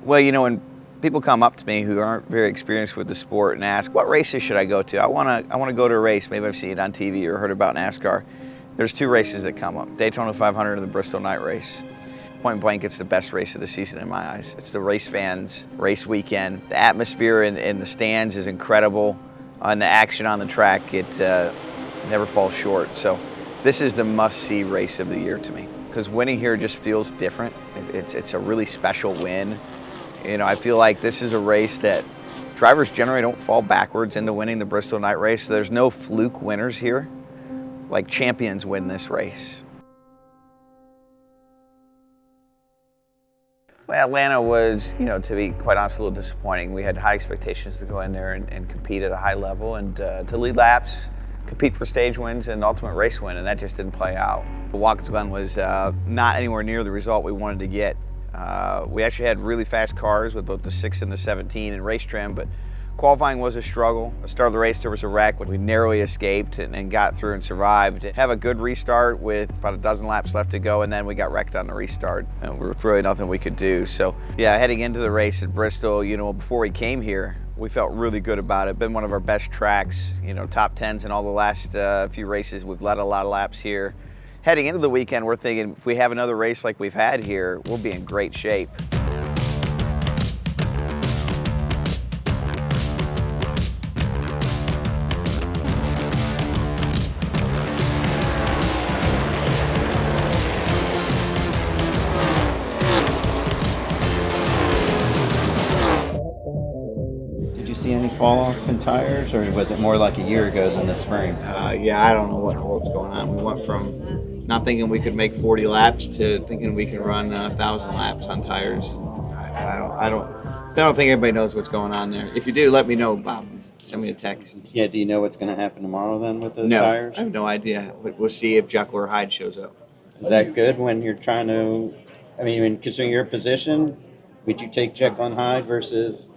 Well, when people come up to me who aren't very experienced with the sport and ask, what races should I go to? I want to go to a race. Maybe I've seen it on TV or heard about NASCAR. There's two races that come up, Daytona 500 and the Bristol Night Race. Point blank, it's the best race of the season in my eyes. It's the race fans, race weekend. The atmosphere in the stands is incredible. And the action on the track, it never falls short. So this is the must-see race of the year to me, because winning here just feels different. It's a really special win. I feel like this is a race that drivers generally don't fall backwards into winning the Bristol Night Race. So there's no fluke winners here. Like, champions win this race. Well, Atlanta was, to be quite honest, a little disappointing. We had high expectations to go in there and compete at a high level and to lead laps, compete for stage wins and ultimate race win, and that just didn't play out. Watkins Glen was not anywhere near the result we wanted to get. We actually had really fast cars with both the 6 and the 17 in race trim, but qualifying was a struggle. At the start of the race, there was a wreck. We narrowly escaped and got through and survived. Have a good restart with about a dozen laps left to go, and then we got wrecked on the restart. And there was really nothing we could do. So, yeah, heading into the race at Bristol, before we came here, we felt really good about it. Been one of our best tracks, top 10s in all the last few races. We've led a lot of laps here. Heading into the weekend, we're thinking if we have another race like we've had here, we'll be in great shape. Any fall off in tires, or was it more like a year ago than the spring? Yeah, I don't know what in the world's going on. We went from not thinking we could make 40 laps to thinking we can run 1,000 laps on tires. I don't think everybody knows what's going on there. If you do, let me know, Bob. Send me a text. Yeah, do you know what's going to happen tomorrow then with those no, tires? I have no idea. We'll see if Jekyll or Hyde shows up. Is that good when you're trying to, considering your position, would you take Jekyll and Hyde versus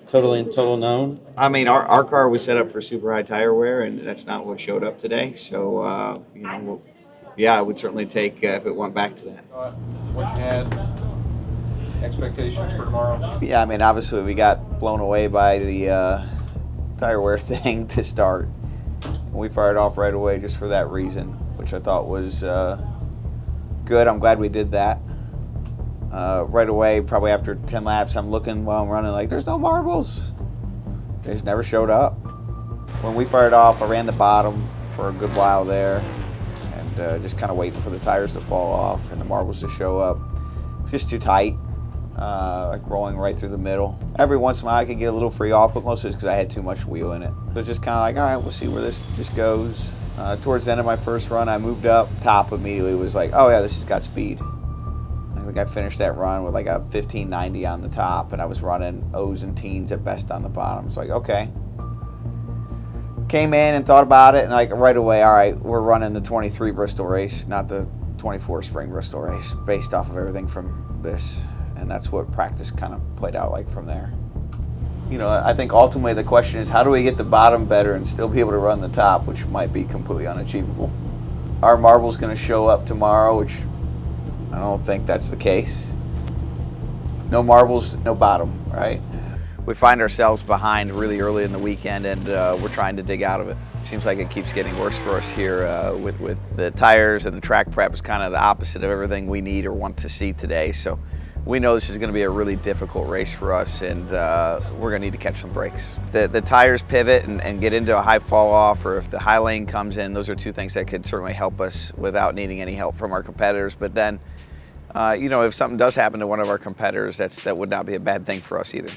total known? Our car was set up for super high tire wear, and that's not what showed up today. So, I would certainly take if it went back to that. What you had, expectations for tomorrow? Yeah, obviously we got blown away by the tire wear thing to start. We fired off right away just for that reason, which I thought was good. I'm glad we did that. Right away, probably after 10 laps, I'm looking while I'm running like, there's no marbles. They just never showed up. When we fired off, I ran the bottom for a good while there and just kind of waiting for the tires to fall off and the marbles to show up. Just too tight, like rolling right through the middle. Every once in a while I could get a little free off, but mostly it's because I had too much wheel in it. So just kind of like, all right, we'll see where this just goes. Towards the end of my first run, I moved up. Top immediately was like, oh yeah, this has got speed. I think I finished that run with like a 1590 on the top, and I was running O's and teens at best on the bottom. It's like, okay. Came in and thought about it, and like right away, all right, we're running the 23 Bristol race, not the 24 spring Bristol race, based off of everything from this. And that's what practice kind of played out like from there. I think ultimately the question is, how do we get the bottom better and still be able to run the top, which might be completely unachievable. Our marble's going to show up tomorrow, which I don't think that's the case. No marbles, no bottom, right? We find ourselves behind really early in the weekend, and we're trying to dig out of it. Seems like it keeps getting worse for us here with the tires, and the track prep is kind of the opposite of everything we need or want to see today. So we know this is going to be a really difficult race for us, and we're going to need to catch some breaks. The tires pivot and get into a high fall off, or if the high lane comes in, those are two things that could certainly help us without needing any help from our competitors. But then, if something does happen to one of our competitors, that would not be a bad thing for us either.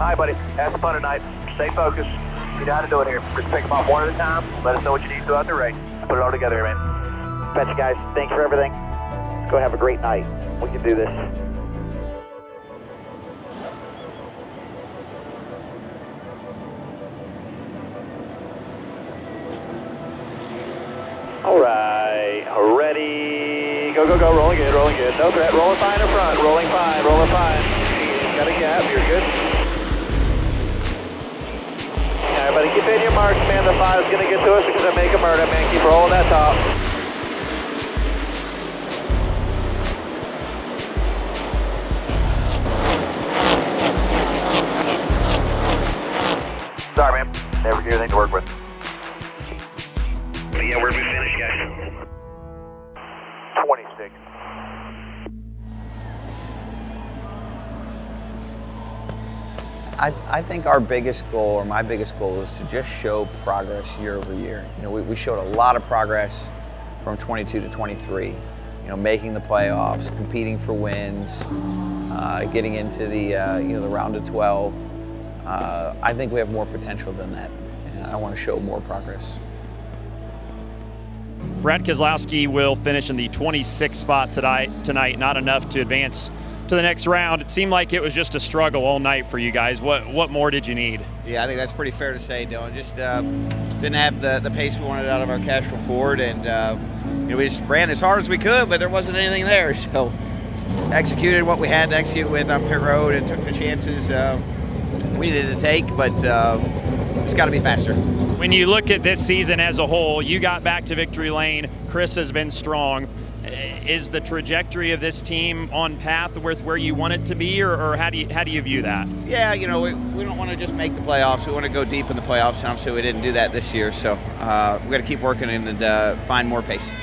Hi, buddy. Have some fun tonight. Stay focused. You know how to do it here. Just pick them up one at a time. Let us know what you need throughout the race. Put it all together here, man. Bet you guys. Thanks for everything. Let's go have a great night. We can do this. All right. Ready. Go, go, go. Rolling good, rolling good. No threat. Rolling fine in front. Rolling fine, rolling fine. Got a gap. You're good. Yeah, everybody keep in your marks, man. The 5's going to get to us because I make a murder, man. Keep rolling that top. Sorry, man. Never get anything to work with. Yeah, where did we finish, guys? 26. I think our biggest goal, or my biggest goal, is to just show progress year over year. You know, we showed a lot of progress from 22 to 23. You know, making the playoffs, competing for wins, getting into the the round of 12. I think we have more potential than that, and I want to show more progress. Brad Keselowski will finish in the 26th spot tonight. Not enough to advance to the next round. It seemed like it was just a struggle all night for you guys. What more did you need? Yeah, I think that's pretty fair to say, Dylan. Just didn't have the pace we wanted out of our Castrol Ford, and we just ran as hard as we could, but there wasn't anything there. So executed what we had to execute with on pit road and took the chances we needed to take, but it's got to be faster. When you look at this season as a whole, you got back to victory lane. Chris has been strong. Is the trajectory of this team on path with where you want it to be, or how do you view that? Yeah, we don't want to just make the playoffs. We want to go deep in the playoffs, and obviously we didn't do that this year. So we've got to keep working and find more pace.